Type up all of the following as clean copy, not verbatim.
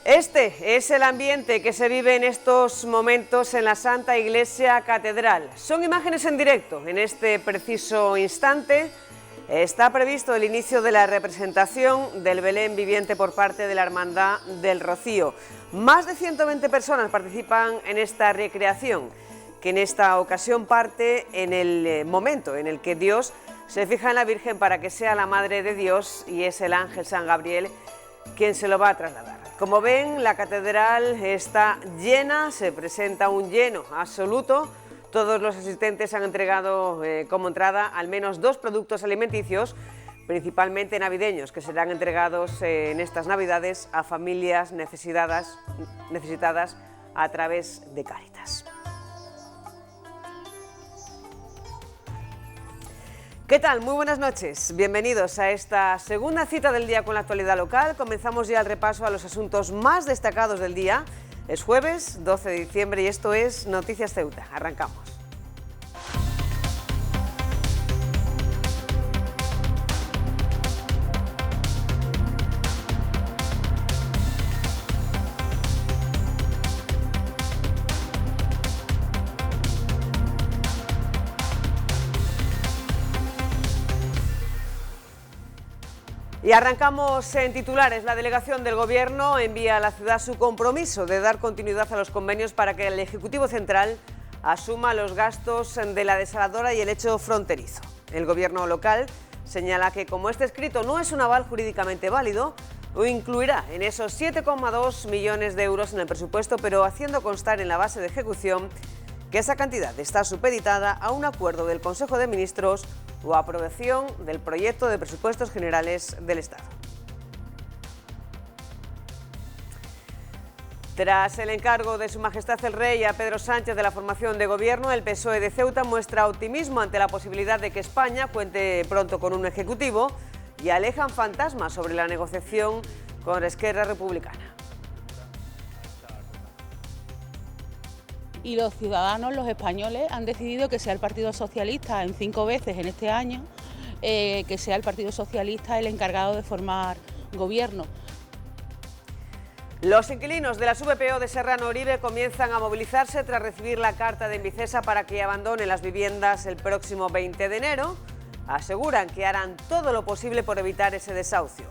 Este es el ambiente que se vive en estos momentos en la Santa Iglesia Catedral. Son imágenes en directo. En este preciso instante está previsto el inicio de la representación del Belén viviente por parte de la Hermandad del Rocío. Más de 120 personas participan en esta recreación, que en esta ocasión parte en el momento en el que Dios se fija en la Virgen para que sea la Madre de Dios, y es el ángel San Gabriel quien se lo va a trasladar. Como ven, la catedral está llena, se presenta un lleno absoluto. Todos los asistentes han entregado como entrada al menos 2 productos alimenticios, principalmente navideños, que serán entregados en estas Navidades a familias necesitadas a través de Cáritas. ¿Qué tal? Muy buenas noches. Bienvenidos a esta segunda cita del día con la actualidad local. Comenzamos ya el repaso a los asuntos más destacados del día. Es jueves 12 de diciembre y esto es Noticias Ceuta. Arrancamos. Y arrancamos en titulares. La delegación del Gobierno envía a la ciudad su compromiso de dar continuidad a los convenios para que el Ejecutivo Central asuma los gastos de la desaladora y el hecho fronterizo. El Gobierno local señala que como este escrito no es un aval jurídicamente válido, lo incluirá en esos 7,2 millones de euros en el presupuesto, pero haciendo constar en la base de ejecución que esa cantidad está supeditada a un acuerdo del Consejo de Ministros o aprobación del proyecto de presupuestos generales del Estado. Tras el encargo de Su Majestad el Rey a Pedro Sánchez de la formación de gobierno, el PSOE de Ceuta muestra optimismo ante la posibilidad de que España cuente pronto con un ejecutivo y alejan fantasmas sobre la negociación con Esquerra Republicana. Y los ciudadanos, los españoles, han decidido que sea el Partido Socialista en 5 veces en este año, que sea el Partido Socialista el encargado de formar gobierno. Los inquilinos de las VPO de Serrano Oribe comienzan a movilizarse tras recibir la carta de Envicesa para que abandonen las viviendas el próximo 20 de enero. Aseguran que harán todo lo posible por evitar ese desahucio.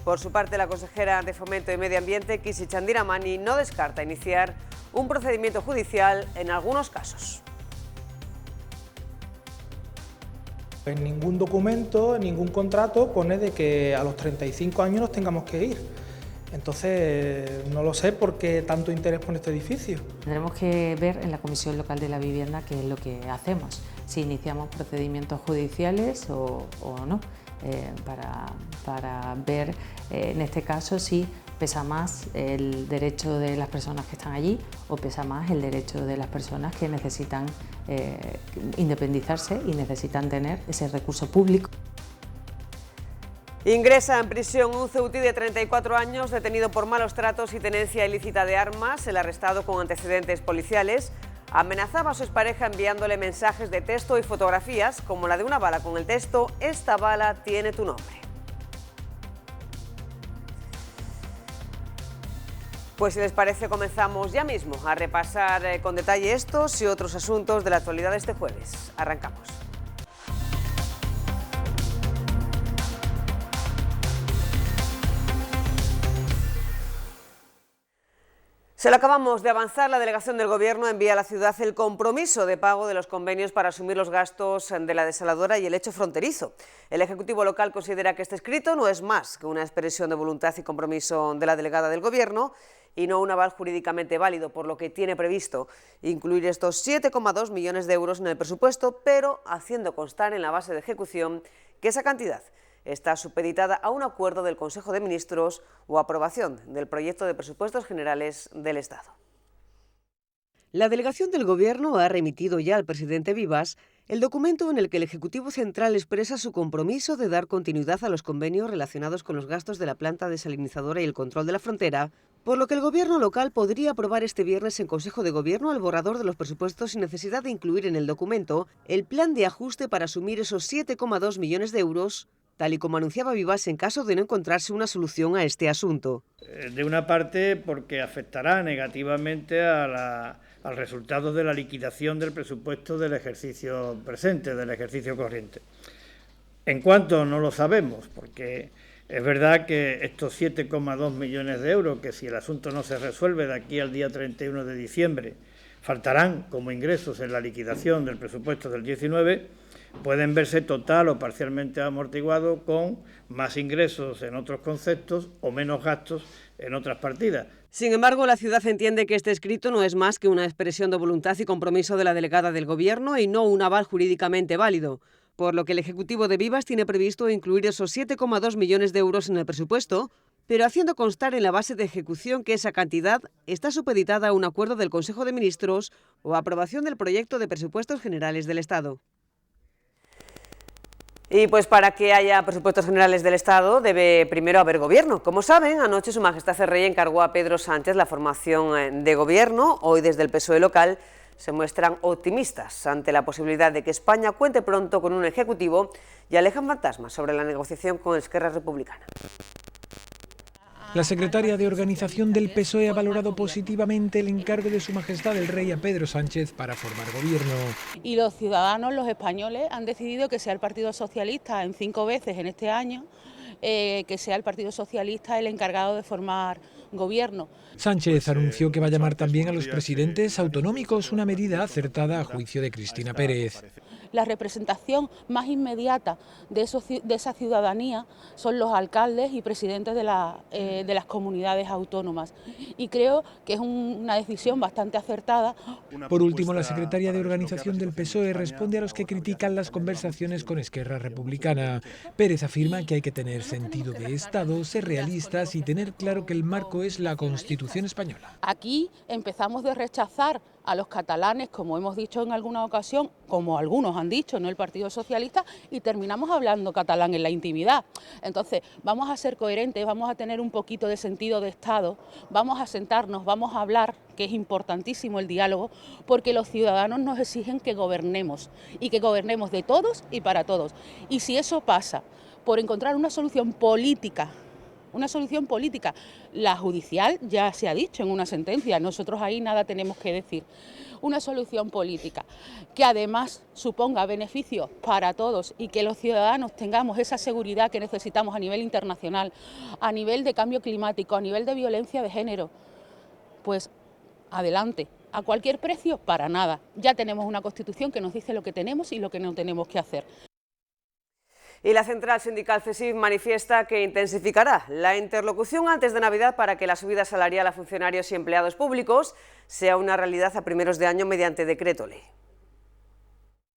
Por su parte, la consejera de Fomento y Medio Ambiente, Kisi Chandiramani, no descarta iniciar un procedimiento judicial en algunos casos. En ningún documento, en ningún contrato pone de que a los 35 años nos tengamos que ir. Entonces, no lo sé por qué tanto interés por este edificio. Tendremos que ver en la Comisión Local de la Vivienda qué es lo que hacemos, si iniciamos procedimientos judiciales o no, para ver en este caso si pesa más el derecho de las personas que están allí o pesa más el derecho de las personas que necesitan independizarse y necesitan tener ese recurso público. Ingresa en prisión un ceutí de 34 años detenido por malos tratos y tenencia ilícita de armas. El arrestado, con antecedentes policiales, amenazaba a su expareja enviándole mensajes de texto y fotografías, como la de una bala con el texto «Esta bala tiene tu nombre». Pues si les parece, comenzamos ya mismo a repasar con detalle estos y otros asuntos de la actualidad de este jueves. Arrancamos. Se lo acabamos de avanzar, la delegación del Gobierno envía a la ciudad el compromiso de pago de los convenios para asumir los gastos de la desaladora y el hecho fronterizo. El Ejecutivo local considera que este escrito no es más que una expresión de voluntad y compromiso de la delegada del Gobierno y no un aval jurídicamente válido, por lo que tiene previsto incluir estos 7,2 millones de euros en el presupuesto, pero haciendo constar en la base de ejecución que esa cantidad está supeditada a un acuerdo del Consejo de Ministros o aprobación del proyecto de presupuestos generales del Estado. La delegación del Gobierno ha remitido ya al presidente Vivas el documento en el que el Ejecutivo Central expresa su compromiso de dar continuidad a los convenios relacionados con los gastos de la planta desalinizadora y el control de la frontera, por lo que el Gobierno local podría aprobar este viernes en Consejo de Gobierno el borrador de los presupuestos sin necesidad de incluir en el documento el plan de ajuste para asumir esos 7,2 millones de euros tal y como anunciaba Vivas en caso de no encontrarse una solución a este asunto. De una parte, porque afectará negativamente al resultado de la liquidación del presupuesto del ejercicio presente, del ejercicio corriente. En cuanto no lo sabemos, porque es verdad que estos 7,2 millones de euros, que si el asunto no se resuelve de aquí al día 31 de diciembre, faltarán como ingresos en la liquidación del presupuesto del 19, pueden verse total o parcialmente amortiguados con más ingresos en otros conceptos o menos gastos en otras partidas. Sin embargo, la ciudad entiende que este escrito no es más que una expresión de voluntad y compromiso de la delegada del Gobierno y no un aval jurídicamente válido, por lo que el Ejecutivo de Vivas tiene previsto incluir esos 7,2 millones de euros en el presupuesto, pero haciendo constar en la base de ejecución que esa cantidad está supeditada a un acuerdo del Consejo de Ministros o aprobación del proyecto de presupuestos generales del Estado. Y pues para que haya presupuestos generales del Estado debe primero haber gobierno. Como saben, anoche Su Majestad el Rey encargó a Pedro Sánchez la formación de gobierno. Hoy desde el PSOE local se muestran optimistas ante la posibilidad de que España cuente pronto con un ejecutivo y alejan fantasmas sobre la negociación con Esquerra Republicana. La secretaria de Organización del PSOE ha valorado positivamente el encargo de Su Majestad el Rey a Pedro Sánchez para formar gobierno. Y los ciudadanos, los españoles, han decidido que sea el Partido Socialista en 5 veces en este año, que sea el Partido Socialista el encargado de formar gobierno. Sánchez anunció que va a llamar también a los presidentes autonómicos, una medida acertada a juicio de Cristina Pérez. La representación más inmediata de esa ciudadanía son los alcaldes y presidentes de las comunidades autónomas. Y creo que es una decisión bastante acertada. Por último, la secretaria de Organización del PSOE responde a los que critican las conversaciones con Esquerra Republicana. Pérez afirma que hay que tener sentido de Estado, ser realistas y tener claro que el marco es la Constitución española. Aquí empezamos de rechazar a los catalanes, como hemos dicho en alguna ocasión, como algunos han dicho, no el Partido Socialista, y terminamos hablando catalán en la intimidad. Entonces, vamos a ser coherentes, vamos a tener un poquito de sentido de Estado, vamos a sentarnos, vamos a hablar, que es importantísimo el diálogo, porque los ciudadanos nos exigen que gobernemos, y que gobernemos de todos y para todos. Y si eso pasa por encontrar una solución política, la judicial ya se ha dicho en una sentencia, nosotros ahí nada tenemos que decir. Una solución política que además suponga beneficios para todos y que los ciudadanos tengamos esa seguridad que necesitamos a nivel internacional, a nivel de cambio climático, a nivel de violencia de género, pues adelante. A cualquier precio, para nada. Ya tenemos una Constitución que nos dice lo que tenemos y lo que no tenemos que hacer. Y la central sindical CESIF manifiesta que intensificará la interlocución antes de Navidad para que la subida salarial a funcionarios y empleados públicos sea una realidad a primeros de año mediante decreto ley.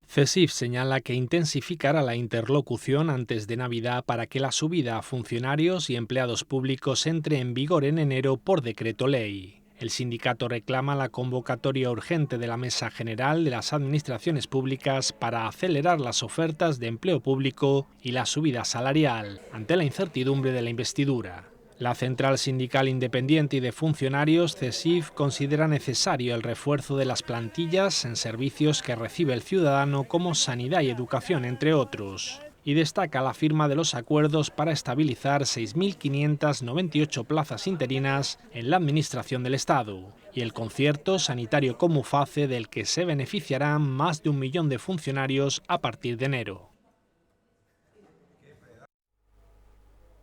CESIF señala que intensificará la interlocución antes de Navidad para que la subida a funcionarios y empleados públicos entre en vigor en enero por decreto ley. El sindicato reclama la convocatoria urgente de la Mesa General de las Administraciones Públicas para acelerar las ofertas de empleo público y la subida salarial, ante la incertidumbre de la investidura. La Central Sindical Independiente y de Funcionarios, CESIF, considera necesario el refuerzo de las plantillas en servicios que recibe el ciudadano como sanidad y educación, entre otros. Y destaca la firma de los acuerdos para estabilizar 6.598 plazas interinas en la Administración del Estado y el concierto sanitario con Muface del que se beneficiarán más de 1 millón de funcionarios a partir de enero.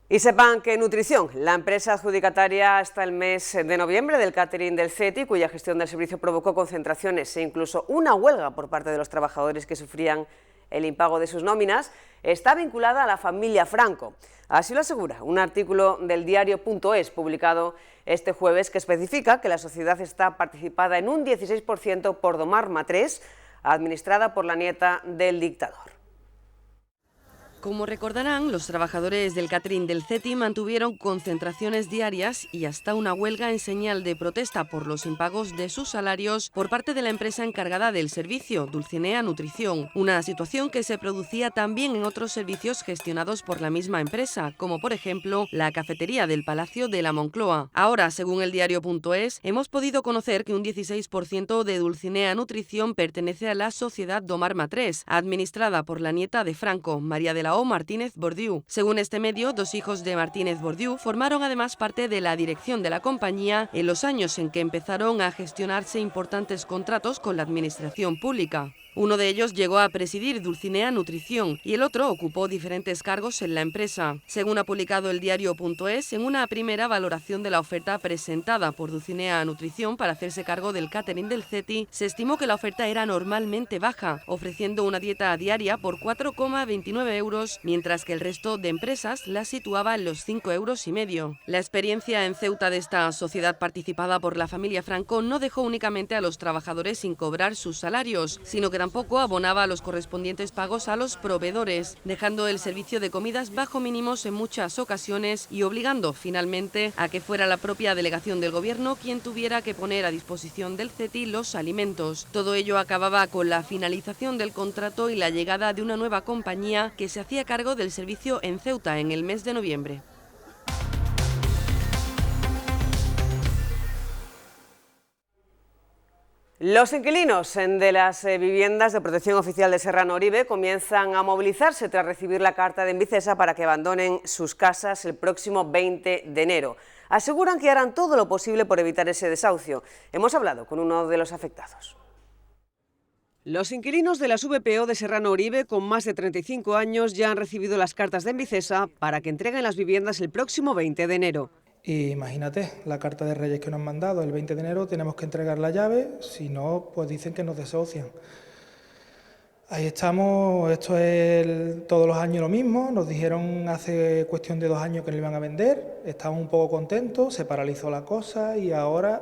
Y sepan que Nutrición, la empresa adjudicataria hasta el mes de noviembre del catering del CETI, cuya gestión del servicio provocó concentraciones e incluso una huelga por parte de los trabajadores que sufrían el impago de sus nóminas, está vinculada a la familia Franco. Así lo asegura un artículo del diario.es publicado este jueves que especifica que la sociedad está participada en un 16% por Domar Matrés, administrada por la nieta del dictador. Como recordarán, los trabajadores del catering del CETI mantuvieron concentraciones diarias y hasta una huelga en señal de protesta por los impagos de sus salarios por parte de la empresa encargada del servicio, Dulcinea Nutrición. Una situación que se producía también en otros servicios gestionados por la misma empresa, como por ejemplo la cafetería del Palacio de la Moncloa. Ahora, según el diario.es, hemos podido conocer que un 16% de Dulcinea Nutrición pertenece a la sociedad Domar Matrés, administrada por la nieta de Franco, María de la Cao Martínez Bordiú. Según este medio, 2 hijos de Martínez Bordiú formaron además parte de la dirección de la compañía en los años en que empezaron a gestionarse importantes contratos con la administración pública. Uno de ellos llegó a presidir Dulcinea Nutrición y el otro ocupó diferentes cargos en la empresa. Según ha publicado el diario.es, en una primera valoración de la oferta presentada por Dulcinea Nutrición para hacerse cargo del catering del CETI, se estimó que la oferta era normalmente baja, ofreciendo una dieta diaria por 4,29 euros, mientras que el resto de empresas la situaba en los 5,5 euros. La experiencia en Ceuta de esta sociedad participada por la familia Franco no dejó únicamente a los trabajadores sin cobrar sus salarios, sino que tampoco abonaba los correspondientes pagos a los proveedores, dejando el servicio de comidas bajo mínimos en muchas ocasiones y obligando finalmente a que fuera la propia delegación del Gobierno quien tuviera que poner a disposición del CETI los alimentos. Todo ello acababa con la finalización del contrato y la llegada de una nueva compañía que se hacía cargo del servicio en Ceuta en el mes de noviembre. Los inquilinos de las viviendas de protección oficial de Serrano Oribe comienzan a movilizarse tras recibir la carta de Envicesa para que abandonen sus casas el próximo 20 de enero. Aseguran que harán todo lo posible por evitar ese desahucio. Hemos hablado con uno de los afectados. Los inquilinos de las VPO de Serrano Oribe, con más de 35 años, ya han recibido las cartas de Envicesa para que entreguen las viviendas el próximo 20 de enero. Y imagínate, la carta de Reyes que nos han mandado el 20 de enero, tenemos que entregar la llave, si no, pues dicen que nos desahucian. Ahí estamos, esto es todos los años lo mismo, nos dijeron hace cuestión de 2 años que lo iban a vender, estábamos un poco contentos, se paralizó la cosa y ahora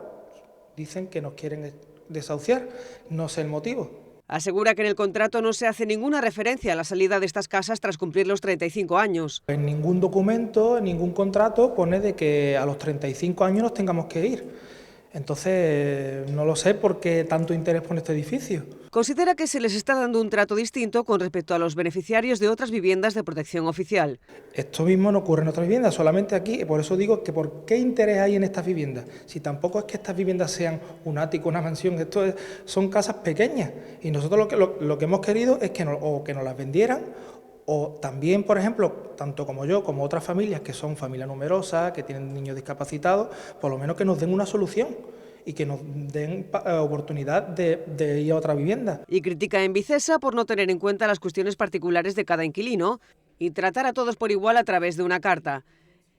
dicen que nos quieren desahuciar, no sé el motivo. Asegura que en el contrato no se hace ninguna referencia a la salida de estas casas tras cumplir los 35 años. En ningún documento, en ningún contrato pone de que a los 35 años nos tengamos que ir. Entonces, no lo sé por qué tanto interés por este edificio. Considera que se les está dando un trato distinto con respecto a los beneficiarios de otras viviendas de protección oficial. Esto mismo no ocurre en otras viviendas, solamente aquí, y por eso digo que por qué interés hay en estas viviendas. Si tampoco es que estas viviendas sean un ático, una mansión, son casas pequeñas. Y nosotros lo que hemos querido es que nos las vendieran, o también, por ejemplo, tanto como yo, como otras familias que son familias numerosas, que tienen niños discapacitados, por lo menos que nos den una solución y que nos den oportunidad de ir a otra vivienda. Y critica a Envicesa por no tener en cuenta las cuestiones particulares de cada inquilino y tratar a todos por igual a través de una carta.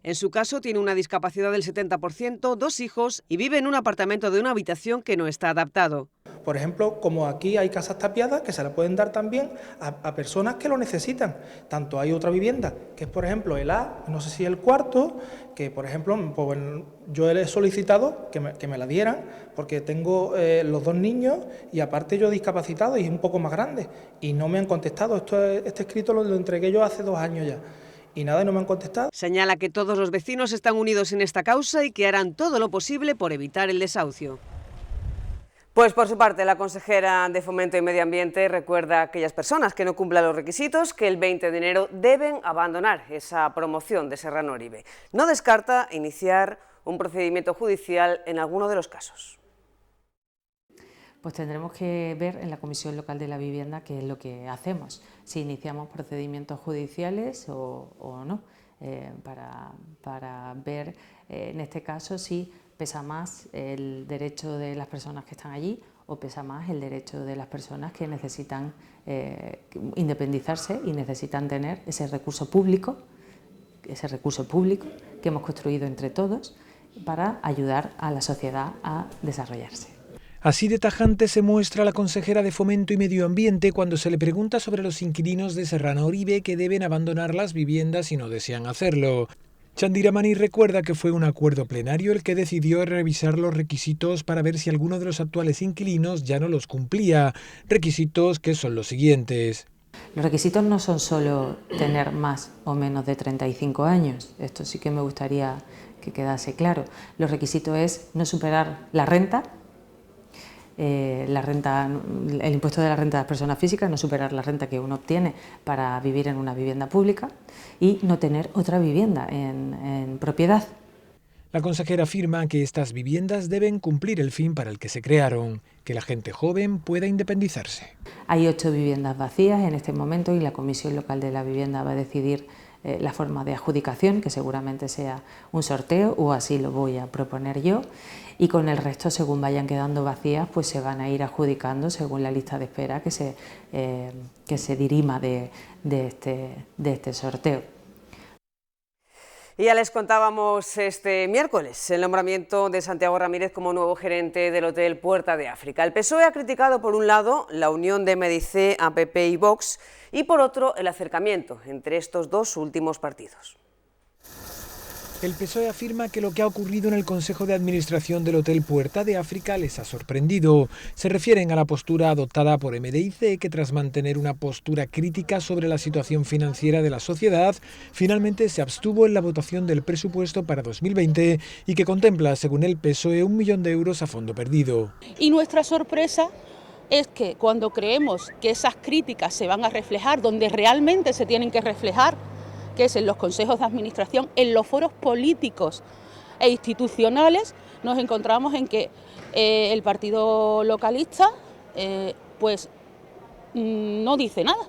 En su caso, tiene una discapacidad del 70%, 2 hijos y vive en un apartamento de una habitación que no está adaptado. Por ejemplo, como aquí hay casas tapiadas que se las pueden dar también a personas que lo necesitan. Tanto hay otra vivienda, que es por ejemplo el A, no sé si el cuarto, que por ejemplo pues, yo he solicitado que me la dieran porque tengo los 2 niños y aparte yo discapacitado y es un poco más grande. Y no me han contestado, este escrito lo entregué yo hace 2 años ya. Y nada, no me han contestado. Señala que todos los vecinos están unidos en esta causa y que harán todo lo posible por evitar el desahucio. Pues por su parte, la consejera de Fomento y Medio Ambiente recuerda a aquellas personas que no cumplan los requisitos que el 20 de enero deben abandonar esa promoción de Serrano Oribe. No descarta iniciar un procedimiento judicial en alguno de los casos. Pues tendremos que ver en la Comisión Local de la Vivienda qué es lo que hacemos, si iniciamos procedimientos judiciales o no, para ver en este caso si pesa más el derecho de las personas que están allí o pesa más el derecho de las personas que necesitan independizarse y necesitan tener ese recurso público que hemos construido entre todos para ayudar a la sociedad a desarrollarse. Así de tajante se muestra la consejera de Fomento y Medio Ambiente cuando se le pregunta sobre los inquilinos de Serrano Oribe que deben abandonar las viviendas si no desean hacerlo. Chandira Mani recuerda que fue un acuerdo plenario el que decidió revisar los requisitos para ver si alguno de los actuales inquilinos ya no los cumplía, requisitos que son los siguientes. Los requisitos no son solo tener más o menos de 35 años, esto sí que me gustaría que quedase claro. Los requisitos es no superar la renta, el impuesto de la renta de las personas físicas, no superar la renta que uno obtiene para vivir en una vivienda pública y no tener otra vivienda en propiedad. La consejera afirma que estas viviendas deben cumplir el fin para el que se crearon, que la gente joven pueda independizarse. Hay 8 viviendas vacías en este momento y la Comisión Local de la Vivienda va a decidir la forma de adjudicación, que seguramente sea un sorteo o así lo voy a proponer yo, y con el resto, según vayan quedando vacías, pues se van a ir adjudicando según la lista de espera que se dirima de este sorteo. Y ya les contábamos este miércoles el nombramiento de Santiago Ramírez como nuevo gerente del Hotel Puerta de África. El PSOE ha criticado por un lado la unión de MDC, APP y Vox y por otro el acercamiento entre estos dos últimos partidos. El PSOE afirma que lo que ha ocurrido en el Consejo de Administración del Hotel Puerta de África les ha sorprendido. Se refieren a la postura adoptada por MDIC, que tras mantener una postura crítica sobre la situación financiera de la sociedad, finalmente se abstuvo en la votación del presupuesto para 2020 y que contempla, según el PSOE, 1 millón de euros a fondo perdido. Y nuestra sorpresa es que cuando creemos que esas críticas se van a reflejar donde realmente se tienen que reflejar, que es en los consejos de administración, en los foros políticos e institucionales, nos encontramos en que el partido localista pues no dice nada,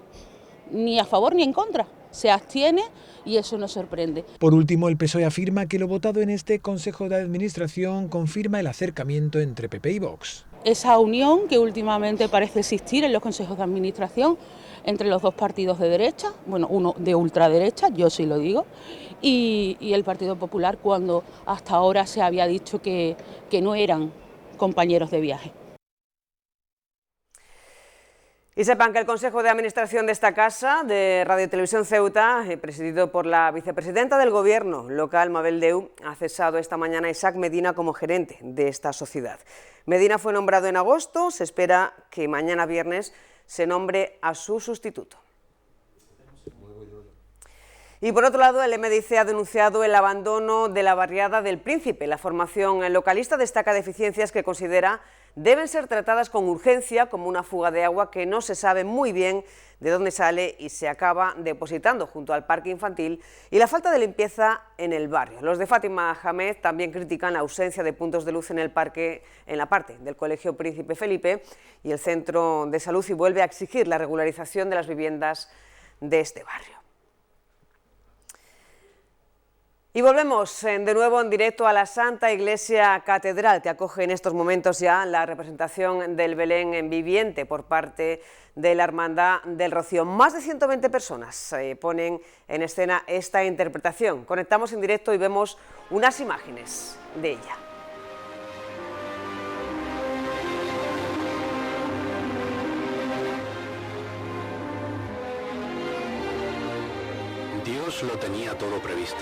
ni a favor ni en contra, se abstiene y eso nos sorprende. Por último, el PSOE afirma que lo votado en este Consejo de Administración confirma el acercamiento entre PP y Vox. Esa unión que últimamente parece existir en los consejos de administración entre los dos partidos de derecha, bueno, uno de ultraderecha, yo sí lo digo, y el Partido Popular, cuando hasta ahora se había dicho que no eran compañeros de viaje. Y sepan que el Consejo de Administración de esta casa, de Radio Televisión Ceuta, presidido por la vicepresidenta del Gobierno local, Mabel Deu, ha cesado esta mañana a Isaac Medina como gerente de esta sociedad. Medina fue nombrado en agosto, se espera que mañana viernes se nombre a su sustituto. Y por otro lado, el MDC ha denunciado el abandono de la barriada del Príncipe. La formación localista destaca deficiencias que considera deben ser tratadas con urgencia, como una fuga de agua que no se sabe muy bien de dónde sale y se acaba depositando junto al parque infantil, y la falta de limpieza en el barrio. Los de Fátima Hamed también critican la ausencia de puntos de luz en el parque, en la parte del Colegio Príncipe Felipe y el centro de salud, y vuelve a exigir la regularización de las viviendas de este barrio. Y volvemos de nuevo en directo a la Santa Iglesia Catedral, que acoge en estos momentos ya la representación del Belén en viviente por parte de la Hermandad del Rocío. Más de 120 personas ponen en escena esta interpretación. Conectamos en directo y vemos unas imágenes de ella. Dios lo tenía todo previsto.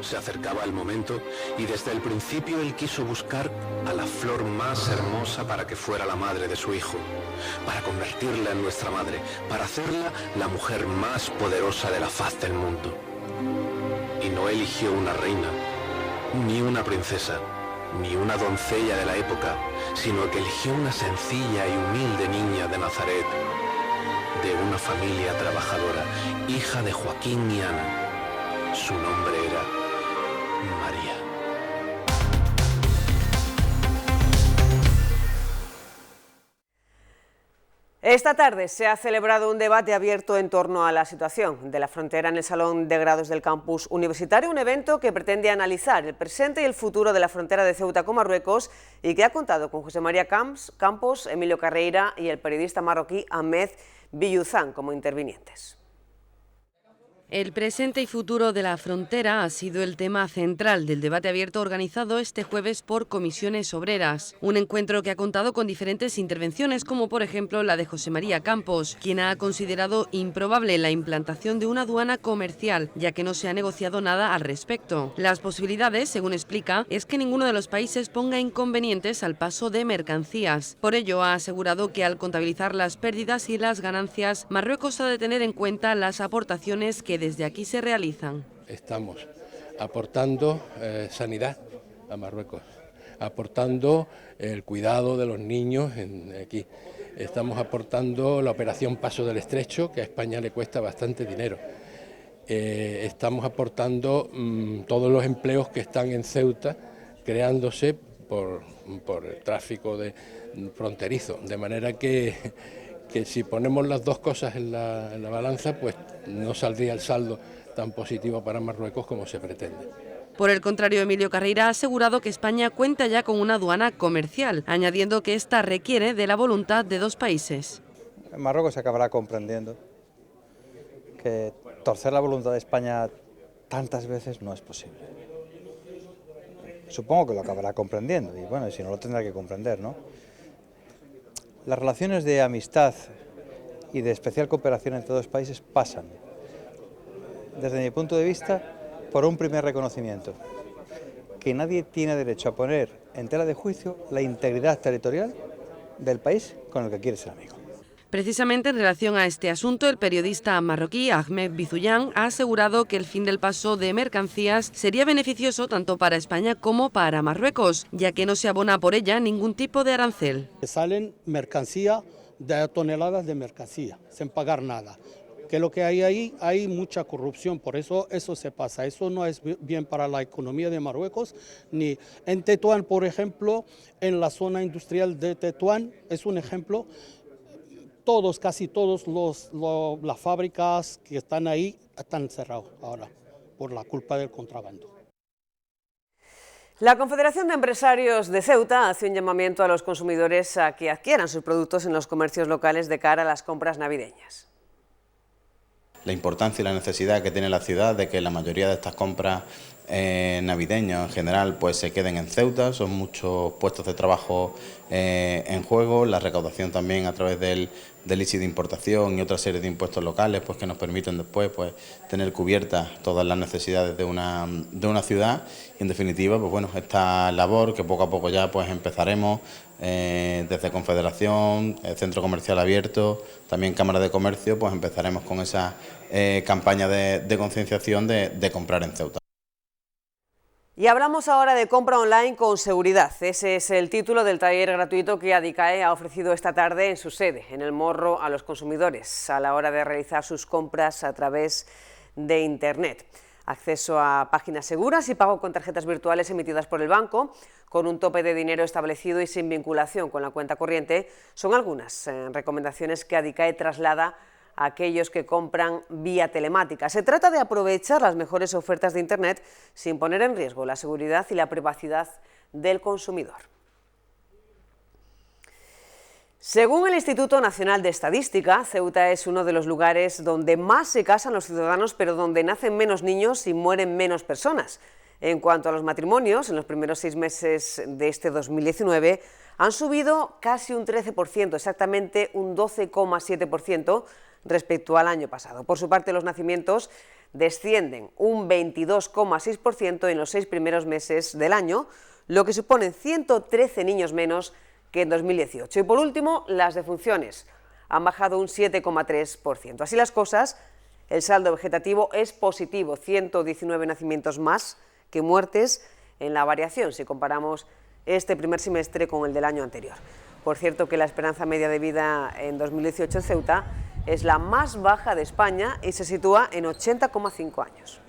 Se acercaba el momento y desde el principio Él quiso buscar a la flor más hermosa para que fuera la madre de su Hijo, para convertirla en nuestra madre, para hacerla la mujer más poderosa de la faz del mundo. Y no eligió una reina, ni una princesa, ni una doncella de la época, sino que eligió una sencilla y humilde niña de Nazaret, de una familia trabajadora, hija de Joaquín y Ana. Su nombre era María. Esta tarde se ha celebrado un debate abierto en torno a la situación de la frontera en el Salón de Grados del Campus Universitario, un evento que pretende analizar el presente y el futuro de la frontera de Ceuta con Marruecos y que ha contado con José María Campos, Emilio Carreira y el periodista marroquí Ahmed Biyuzan como intervinientes. El presente y futuro de la frontera ha sido el tema central del debate abierto organizado este jueves por Comisiones Obreras. Un encuentro que ha contado con diferentes intervenciones, como por ejemplo la de José María Campos, quien ha considerado improbable la implantación de una aduana comercial, ya que no se ha negociado nada al respecto. Las posibilidades, según explica, es que ninguno de los países ponga inconvenientes al paso de mercancías. Por ello, ha asegurado que al contabilizar las pérdidas y las ganancias, Marruecos ha de tener en cuenta las aportaciones que desde aquí se realizan. Estamos aportando sanidad a Marruecos, aportando el cuidado de los niños aquí. Estamos aportando la operación Paso del Estrecho, que a España le cuesta bastante dinero. estamos aportando todos los empleos que están en Ceuta, creándose por el tráfico fronterizo, de manera que si ponemos las dos cosas en la balanza, pues no saldría el saldo tan positivo para Marruecos como se pretende. Por el contrario, Emilio Carreira ha asegurado que España cuenta ya con una aduana comercial, añadiendo que esta requiere de la voluntad de dos países. Marruecos se acabará comprendiendo que torcer la voluntad de España tantas veces no es posible. Supongo que lo acabará comprendiendo y bueno, si no lo tendrá que comprender, ¿no? Las relaciones de amistad y de especial cooperación entre dos países pasan, desde mi punto de vista, por un primer reconocimiento, que nadie tiene derecho a poner en tela de juicio la integridad territorial del país con el que quiere ser amigo. Precisamente en relación a este asunto, el periodista marroquí Ahmed Bizuyán ha asegurado que el fin del paso de mercancías sería beneficioso tanto para España como para Marruecos, ya que no se abona por ella ningún tipo de arancel. Salen mercancía, de toneladas de mercancía, sin pagar nada. Que lo que hay ahí, hay mucha corrupción, por eso se pasa. Eso no es bien para la economía de Marruecos, ni en Tetuán, por ejemplo, en la zona industrial de Tetuán, es un ejemplo. Casi todas las fábricas que están ahí están cerradas ahora por la culpa del contrabando. La Confederación de Empresarios de Ceuta hace un llamamiento a los consumidores a que adquieran sus productos en los comercios locales de cara a las compras navideñas. La importancia y la necesidad que tiene la ciudad de que la mayoría de estas compras navideñas en general pues se queden en Ceuta, son muchos puestos de trabajo en juego, la recaudación también a través del ICI de importación y otra serie de impuestos locales pues que nos permiten después pues tener cubiertas todas las necesidades de una ciudad y en definitiva pues bueno, esta labor que poco a poco ya pues empezaremos desde Confederación, Centro Comercial Abierto, también Cámara de Comercio, pues empezaremos con esa campaña de concienciación de comprar en Ceuta. Y hablamos ahora de compra online con seguridad. Ese es el título del taller gratuito que Adicae ha ofrecido esta tarde en su sede, en El Morro, a los consumidores a la hora de realizar sus compras a través de Internet. Acceso a páginas seguras y pago con tarjetas virtuales emitidas por el banco, con un tope de dinero establecido y sin vinculación con la cuenta corriente, son algunas recomendaciones que Adicae traslada a aquellos que compran vía telemática. Se trata de aprovechar las mejores ofertas de Internet sin poner en riesgo la seguridad y la privacidad del consumidor. Según el Instituto Nacional de Estadística, Ceuta es uno de los lugares donde más se casan los ciudadanos, pero donde nacen menos niños y mueren menos personas. En cuanto a los matrimonios, en los primeros 6 meses de este 2019 han subido casi un 13%, exactamente un 12,7% respecto al año pasado. Por su parte, los nacimientos descienden un 22,6% en los 6 primeros meses del año, lo que suponen 113 niños menos que en 2018. Y por último, las defunciones han bajado un 7,3%. Así las cosas, el saldo vegetativo es positivo, 119 nacimientos más que muertes en la variación, si comparamos este primer semestre con el del año anterior. Por cierto, que la esperanza media de vida en 2018 en Ceuta es la más baja de España y se sitúa en 80,5 años.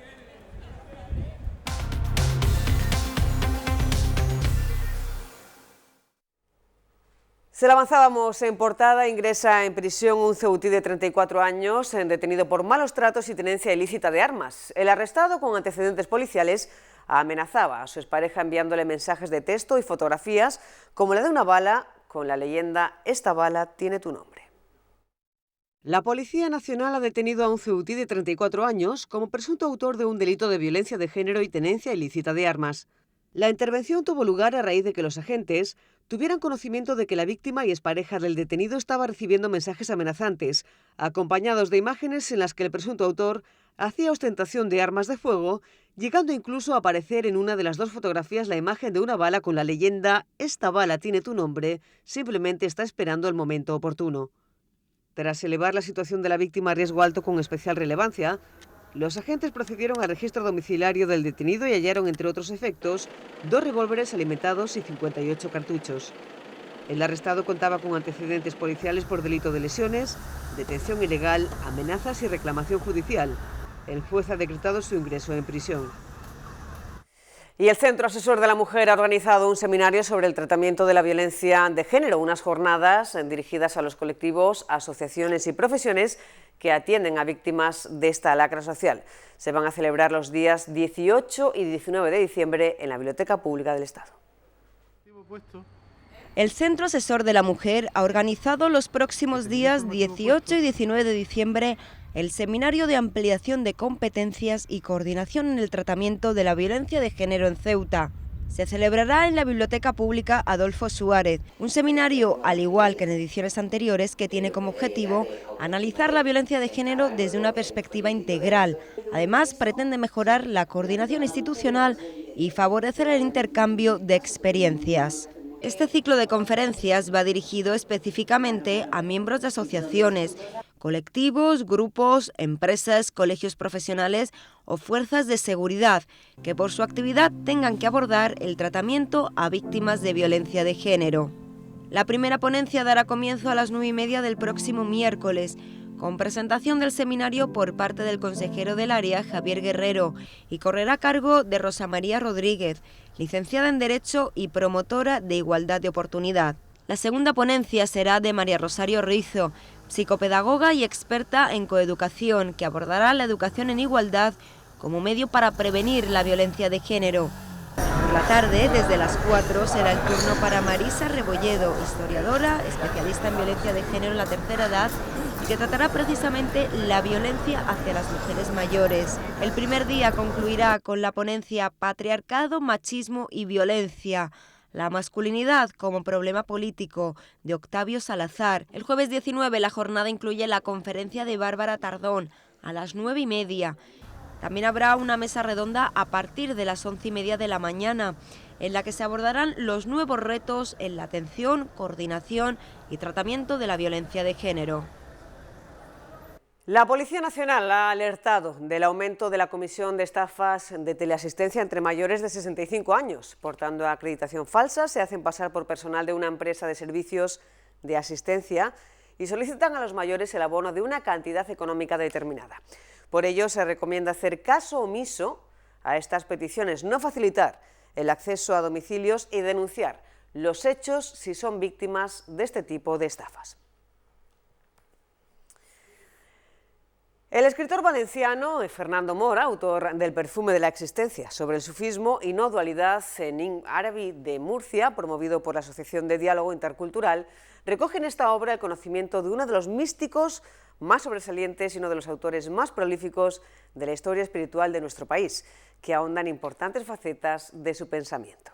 Se lo avanzábamos en portada, ingresa en prisión un ceutí de 34 años, detenido por malos tratos y tenencia ilícita de armas. El arrestado, con antecedentes policiales, amenazaba a su expareja enviándole mensajes de texto y fotografías como la de una bala con la leyenda «Esta bala tiene tu nombre». La Policía Nacional ha detenido a un ceutí de 34 años como presunto autor de un delito de violencia de género y tenencia ilícita de armas. La intervención tuvo lugar a raíz de que los agentes tuvieran conocimiento de que la víctima y expareja del detenido estaba recibiendo mensajes amenazantes, acompañados de imágenes en las que el presunto autor hacía ostentación de armas de fuego, llegando incluso a aparecer en una de las 2 fotografías la imagen de una bala con la leyenda «Esta bala tiene tu nombre, simplemente está esperando el momento oportuno». Tras elevar la situación de la víctima a riesgo alto con especial relevancia, los agentes procedieron al registro domiciliario del detenido y hallaron, entre otros efectos, 2 revólveres alimentados y 58 cartuchos. El arrestado contaba con antecedentes policiales por delito de lesiones, detención ilegal, amenazas y reclamación judicial. El juez ha decretado su ingreso en prisión. Y el Centro Asesor de la Mujer ha organizado un seminario sobre el tratamiento de la violencia de género, unas jornadas dirigidas a los colectivos, asociaciones y profesiones que atienden a víctimas de esta lacra social. Se van a celebrar los días 18 y 19 de diciembre en la Biblioteca Pública del Estado. El Centro Asesor de la Mujer ha organizado los próximos días 18 y 19 de diciembre el Seminario de Ampliación de Competencias y Coordinación en el Tratamiento de la Violencia de Género en Ceuta. Se celebrará en la Biblioteca Pública Adolfo Suárez, un seminario, al igual que en ediciones anteriores, que tiene como objetivo analizar la violencia de género desde una perspectiva integral. Además, pretende mejorar la coordinación institucional y favorecer el intercambio de experiencias. Este ciclo de conferencias va dirigido específicamente a miembros de asociaciones, colectivos, grupos, empresas, colegios profesionales o fuerzas de seguridad que por su actividad tengan que abordar el tratamiento a víctimas de violencia de género. La primera ponencia dará comienzo a las 9:30 del próximo miércoles, con presentación del seminario por parte del consejero del área, Javier Guerrero, y correrá a cargo de Rosa María Rodríguez, licenciada en Derecho y promotora de igualdad de oportunidad. La segunda ponencia será de María Rosario Rizo, psicopedagoga y experta en coeducación, que abordará la educación en igualdad como medio para prevenir la violencia de género. Por la tarde, desde las 4, será el turno para Marisa Rebolledo, historiadora, especialista en violencia de género en la tercera edad, y que tratará precisamente la violencia hacia las mujeres mayores. El primer día concluirá con la ponencia Patriarcado, Machismo y Violencia, la masculinidad como problema político, de Octavio Salazar. El jueves 19 la jornada incluye la conferencia de Bárbara Tardón a las 9:30. También habrá una mesa redonda a partir de las 11:30 de la mañana, en la que se abordarán los nuevos retos en la atención, coordinación y tratamiento de la violencia de género. La Policía Nacional ha alertado del aumento de la comisión de estafas de teleasistencia entre mayores de 65 años. Portando acreditación falsa, se hacen pasar por personal de una empresa de servicios de asistencia y solicitan a los mayores el abono de una cantidad económica determinada. Por ello, se recomienda hacer caso omiso a estas peticiones, no facilitar el acceso a domicilios y denunciar los hechos si son víctimas de este tipo de estafas. El escritor valenciano Fernando Mora, autor del Perfume de la Existencia, sobre el sufismo y no dualidad en Ibn Arabi de Murcia, promovido por la Asociación de Diálogo Intercultural, recoge en esta obra el conocimiento de uno de los místicos más sobresalientes y uno de los autores más prolíficos de la historia espiritual de nuestro país, que ahonda en importantes facetas de su pensamiento.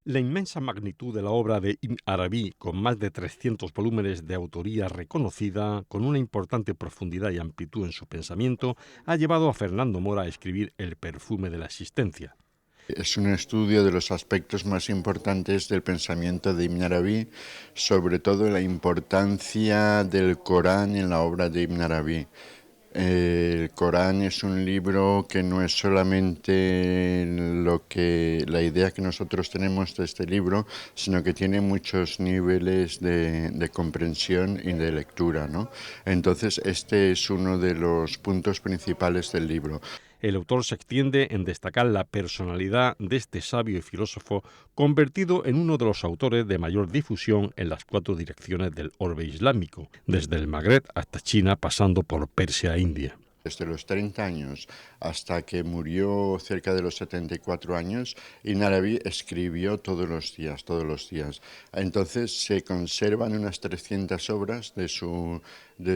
La inmensa magnitud de la obra de Ibn Arabi, con más de 300 volúmenes de autoría reconocida, con una importante profundidad y amplitud en su pensamiento, ha llevado a Fernando Mora a escribir El Perfume de la Existencia. Es un estudio de los aspectos más importantes del pensamiento de Ibn Arabi, sobre todo la importancia del Corán en la obra de Ibn Arabi. El Corán es un libro que no es solamente la idea que nosotros tenemos de este libro, sino que tiene muchos niveles de comprensión y de lectura, ¿no? Entonces, este es uno de los puntos principales del libro. El autor se extiende en destacar la personalidad de este sabio y filósofo, convertido en uno de los autores de mayor difusión en las 4 direcciones del orbe islámico, desde el Magreb hasta China, pasando por Persia e India. Desde los 30 años hasta que murió cerca de los 74 años, Ibn Arabi escribió todos los días. Entonces se conservan unas 300 obras de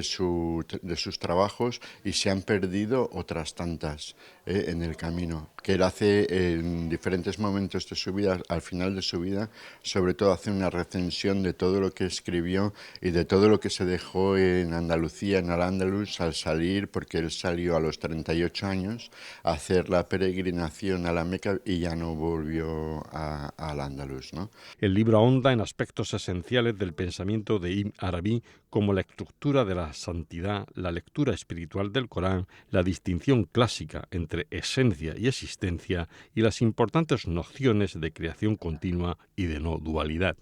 sus trabajos y se han perdido otras tantas en el camino, que él hace en diferentes momentos de su vida, al final de su vida, sobre todo hace una recensión de todo lo que escribió y de todo lo que se dejó en Andalucía, en Al-Ándalus, al salir, porque él salió a los 38 años a hacer la peregrinación a la Meca y ya no volvió a Al-Ándalus, ¿no? El libro ahonda en aspectos esenciales del pensamiento de Ibn Arabi, como la estructura de la santidad, la lectura espiritual del Corán, la distinción clásica entre esencia y existencia y las importantes nociones de creación continua y de no dualidad.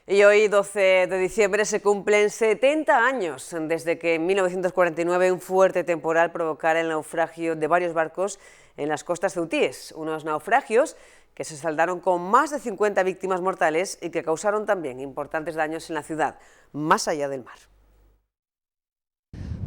Y hoy, 12 de diciembre, se cumplen 70 años desde que en 1949 un fuerte temporal provocara el naufragio de varios barcos en las costas ceutíes. Unos naufragios que se saldaron con más de 50 víctimas mortales y que causaron también importantes daños en la ciudad, más allá del mar.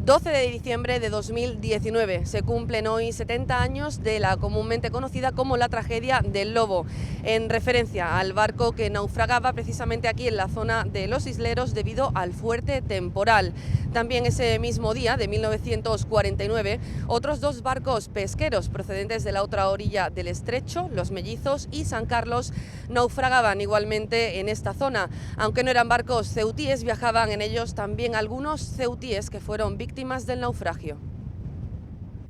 12 de diciembre de 2019. Se cumplen hoy 70 años de la comúnmente conocida como la tragedia del Lobo, en referencia al barco que naufragaba precisamente aquí en la zona de Los Isleros debido al fuerte temporal. También ese mismo día de 1949, otros dos barcos pesqueros procedentes de la otra orilla del estrecho, Los Mellizos y San Carlos, naufragaban igualmente en esta zona. Aunque no eran barcos ceutíes, viajaban en ellos también algunos ceutíes que fueron víctimas del naufragio.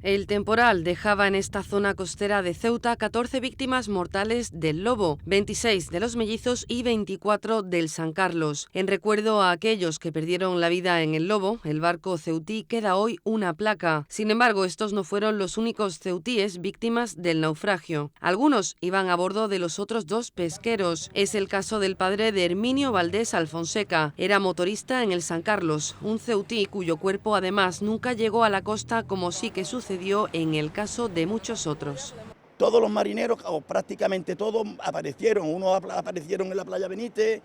El temporal dejaba en esta zona costera de Ceuta 14 víctimas mortales del Lobo, 26 de Los Mellizos y 24 del San Carlos. En recuerdo a aquellos que perdieron la vida en el Lobo, el barco ceutí queda hoy una placa. Sin embargo, estos no fueron los únicos ceutíes víctimas del naufragio. Algunos iban a bordo de los otros dos pesqueros. Es el caso del padre de Herminio Valdés Alfonseca. Era motorista en el San Carlos, un ceutí cuyo cuerpo además nunca llegó a la costa, como sí que sucedió en el caso de muchos otros. Todos los marineros, o prácticamente todos, aparecieron. Unos aparecieron en la playa Benítez,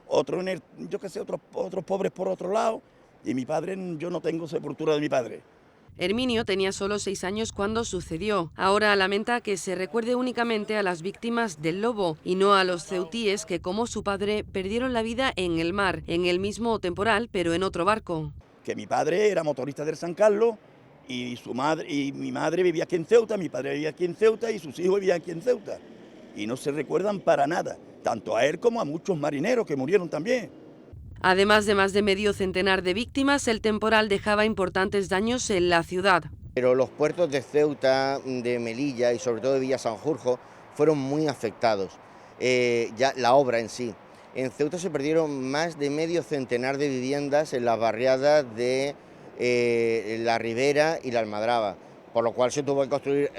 otros en otros pobres por otro lado. Y mi padre, yo no tengo sepultura de mi padre. Herminio tenía solo 6 años cuando sucedió. Ahora lamenta que se recuerde únicamente a las víctimas del Lobo y no a los ceutíes que, como su padre, perdieron la vida en el mar, en el mismo temporal, pero en otro barco. Que mi padre era motorista del San Carlos, y mi madre vivía aquí en Ceuta, mi padre vivía aquí en Ceuta y sus hijos vivían aquí en Ceuta. Y no se recuerdan para nada, tanto a él como a muchos marineros que murieron también. Además de más de medio centenar de víctimas, el temporal dejaba importantes daños en la ciudad. Pero los puertos de Ceuta, de Melilla y sobre todo de Villa Sanjurjo fueron muy afectados, ya la obra en sí. En Ceuta se perdieron más de medio centenar de viviendas en las barriadas de la Ribera y la Almadraba, por lo cual se tuvo que construir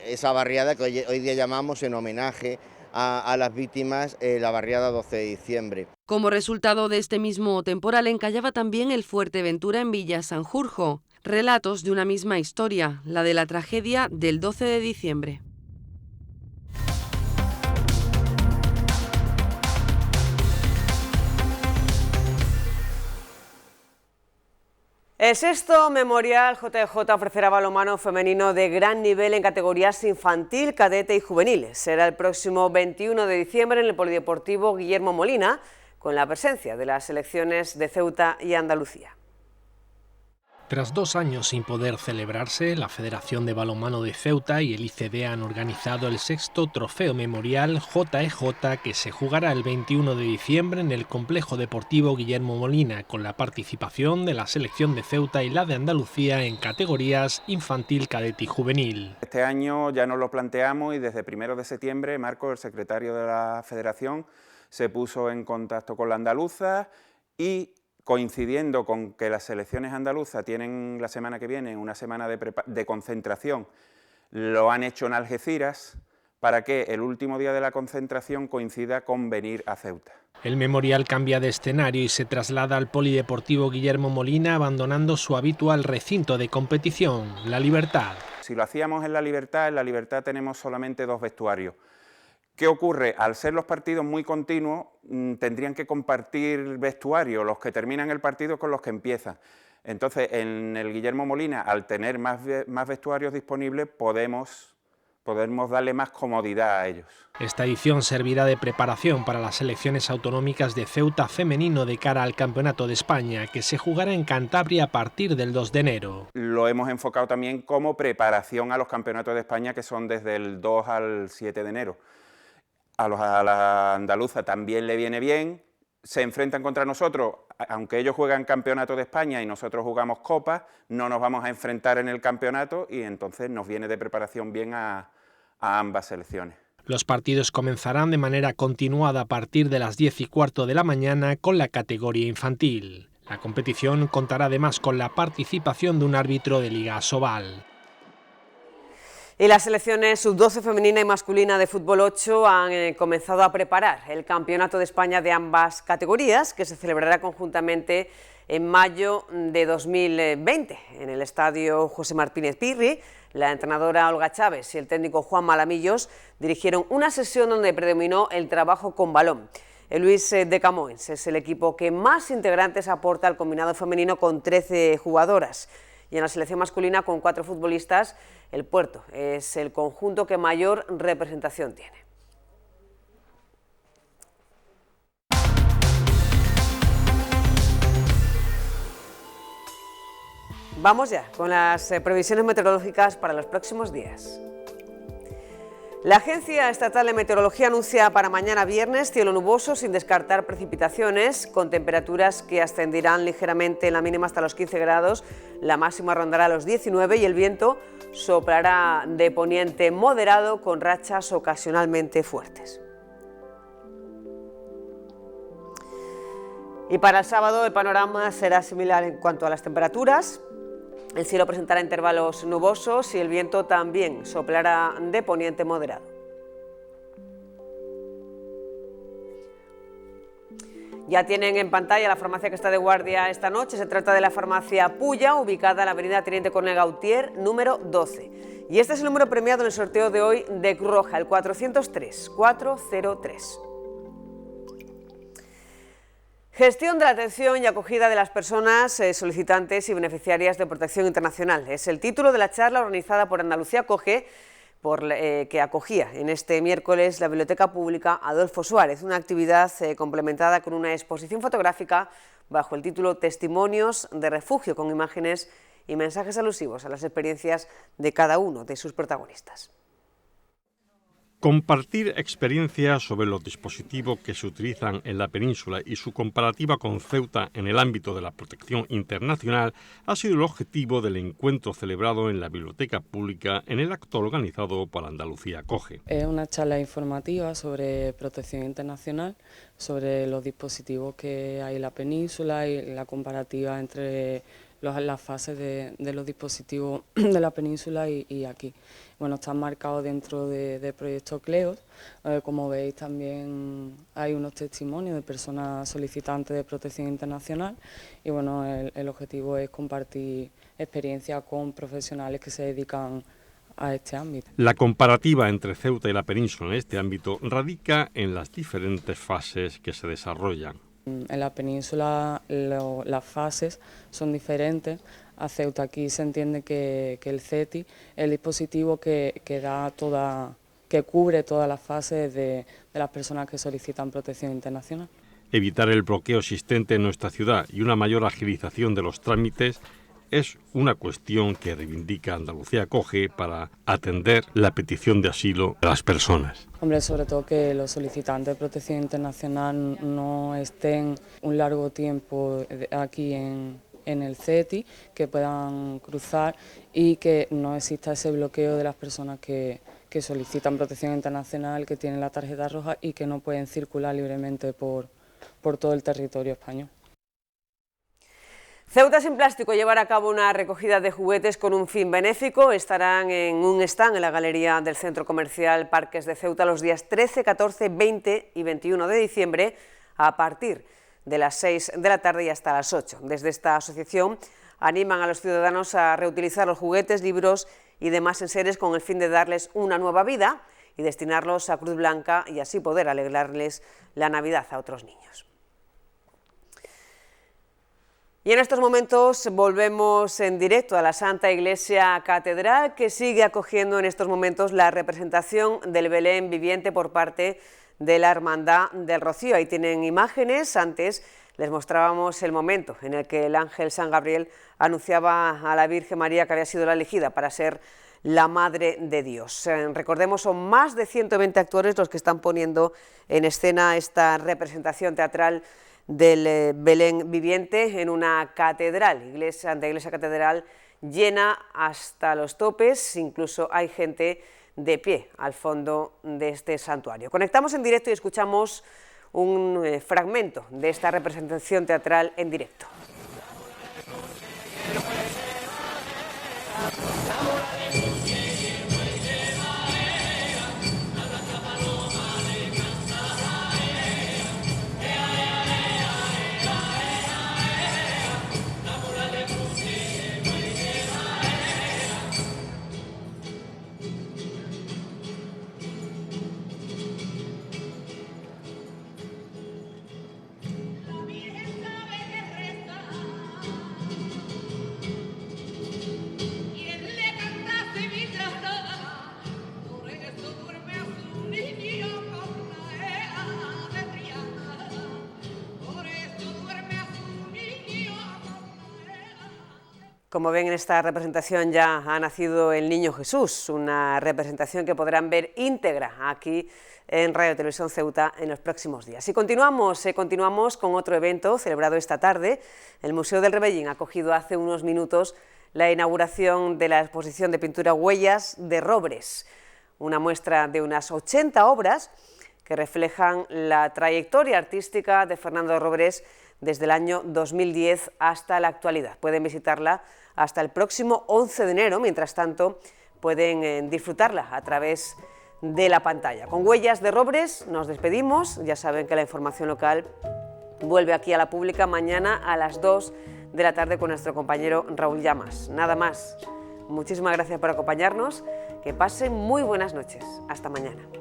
esa barriada que hoy día llamamos en homenaje a las víctimas, la barriada 12 de diciembre. Como resultado de este mismo temporal encallaba también el Fuerteventura en Villa Sanjurjo, relatos de una misma historia, la de la tragedia del 12 de diciembre. El sexto memorial JJ ofrecerá balonmano femenino de gran nivel en categorías infantil, cadete y juveniles. Será el próximo 21 de diciembre en el Polideportivo Guillermo Molina, con la presencia de las selecciones de Ceuta y Andalucía. Tras 2 años sin poder celebrarse, la Federación de Balonmano de Ceuta y el ICD han organizado el sexto trofeo memorial JJ que se jugará el 21 de diciembre en el Complejo Deportivo Guillermo Molina, con la participación de la selección de Ceuta y la de Andalucía en categorías infantil, cadete y juvenil. Este año ya nos lo planteamos y desde 1 de septiembre Marco, el secretario de la Federación, se puso en contacto con la andaluza y, coincidiendo con que las selecciones andaluzas tienen la semana que viene una semana de concentración, lo han hecho en Algeciras para que el último día de la concentración coincida con venir a Ceuta. El memorial cambia de escenario y se traslada al Polideportivo Guillermo Molina, abandonando su habitual recinto de competición, La Libertad. Si lo hacíamos en La Libertad tenemos solamente 2 vestuarios. ¿Qué ocurre? Al ser los partidos muy continuos, tendrían que compartir vestuario, los que terminan el partido con los que empiezan. Entonces, en el Guillermo Molina, al tener más vestuarios disponibles, podemos darle más comodidad a ellos. Esta edición servirá de preparación para las selecciones autonómicas de Ceuta femenino de cara al Campeonato de España, que se jugará en Cantabria a partir del 2 de enero. Lo hemos enfocado también como preparación a los Campeonatos de España, que son desde el 2 al 7 de enero. A la andaluza también le viene bien, se enfrentan contra nosotros, aunque ellos juegan Campeonato de España y nosotros jugamos Copa, no nos vamos a enfrentar en el campeonato y entonces nos viene de preparación bien a ambas selecciones. Los partidos comenzarán de manera continuada a partir de las 10:15 de la mañana con la categoría infantil. La competición contará además con la participación de un árbitro de Liga Asobal. Y las selecciones sub-12 femenina y masculina de fútbol 8 han comenzado a preparar el Campeonato de España de ambas categorías, que se celebrará conjuntamente en mayo de 2020 en el estadio José Martínez Pirri. La entrenadora Olga Chávez y el técnico Juan Malamillos dirigieron una sesión donde predominó el trabajo con balón. El Luis de Camoens es el equipo que más integrantes aporta al combinado femenino con 13 jugadoras. Y en la selección masculina, con 4 futbolistas, el Puerto es el conjunto que mayor representación tiene. Vamos ya con las previsiones meteorológicas para los próximos días. La Agencia Estatal de Meteorología anuncia para mañana viernes cielo nuboso sin descartar precipitaciones, con temperaturas que ascenderán ligeramente en la mínima hasta los 15 grados, la máxima rondará los 19 y el viento soplará de poniente moderado con rachas ocasionalmente fuertes. Y para el sábado el panorama será similar en cuanto a las temperaturas. El cielo presentará intervalos nubosos y el viento también soplará de poniente moderado. Ya tienen en pantalla la farmacia que está de guardia esta noche. Se trata de la farmacia Puya, ubicada en la avenida Teniente Coronel Gautier, número 12. Y este es el número premiado en el sorteo de hoy de Cruz Roja, el 403. Gestión de la atención y acogida de las personas solicitantes y beneficiarias de protección internacional. Es el título de la charla organizada por Andalucía Acoge, que acogía en este miércoles la Biblioteca Pública Adolfo Suárez, una actividad complementada con una exposición fotográfica bajo el título Testimonios de Refugio, con imágenes y mensajes alusivos a las experiencias de cada uno de sus protagonistas. Compartir experiencias sobre los dispositivos que se utilizan en la península y su comparativa con Ceuta en el ámbito de la protección internacional ha sido el objetivo del encuentro celebrado en la Biblioteca Pública en el acto organizado por Andalucía Acoge. Es una charla informativa sobre protección internacional, sobre los dispositivos que hay en la península y la comparativa entre las fases de los dispositivos de la península y aquí. Bueno, están marcados dentro del proyecto CLEOS. Como veis, también hay unos testimonios de personas solicitantes de protección internacional y bueno, el objetivo es compartir experiencias con profesionales que se dedican a este ámbito. La comparativa entre Ceuta y la península en este ámbito radica en las diferentes fases que se desarrollan. En la península las fases son diferentes. A Ceuta aquí se entiende que el CETI es el dispositivo que cubre todas las fases de las personas que solicitan protección internacional. Evitar el bloqueo existente en nuestra ciudad y una mayor agilización de los trámites es una cuestión que reivindica Andalucía Acoge para atender la petición de asilo de las personas. Hombre, sobre todo que los solicitantes de protección internacional no estén un largo tiempo aquí en el CETI, que puedan cruzar y que no exista ese bloqueo de las personas que solicitan protección internacional, que tienen la tarjeta roja y que no pueden circular libremente por todo el territorio español. Ceuta sin Plástico llevará a cabo una recogida de juguetes con un fin benéfico. Estarán en un stand en la galería del Centro Comercial Parques de Ceuta los días 13, 14, 20 y 21 de diciembre a partir de las 6 de la tarde y hasta las 8. Desde esta asociación animan a los ciudadanos a reutilizar los juguetes, libros y demás enseres con el fin de darles una nueva vida y destinarlos a Cruz Blanca y así poder alegrarles la Navidad a otros niños. Y en estos momentos volvemos en directo a la Santa Iglesia Catedral, que sigue acogiendo en estos momentos la representación del Belén viviente por parte de la Hermandad del Rocío. Ahí tienen imágenes. Antes les mostrábamos el momento en el que el ángel San Gabriel anunciaba a la Virgen María que había sido la elegida para ser la Madre de Dios. Recordemos, son más de 120 actores los que están poniendo en escena esta representación teatral del Belén viviente en una catedral, Santa Iglesia Catedral, llena hasta los topes. Incluso hay gente de pie al fondo de este santuario. Conectamos en directo y escuchamos un fragmento de esta representación teatral en directo. Como ven, en esta representación ya ha nacido el Niño Jesús, una representación que podrán ver íntegra aquí en Radio Televisión Ceuta en los próximos días. Y continuamos con otro evento celebrado esta tarde. El Museo del Rebellín ha acogido hace unos minutos la inauguración de la exposición de pintura Huellas de Robres, una muestra de unas 80 obras que reflejan la trayectoria artística de Fernando Robres desde el año 2010 hasta la actualidad. Pueden visitarla hasta el próximo 11 de enero, mientras tanto pueden disfrutarla a través de la pantalla. Con Huellas de Robres nos despedimos, ya saben que la información local vuelve aquí a la pública mañana a las 2 de la tarde con nuestro compañero Raúl Llamas. Nada más, muchísimas gracias por acompañarnos, que pasen muy buenas noches, hasta mañana.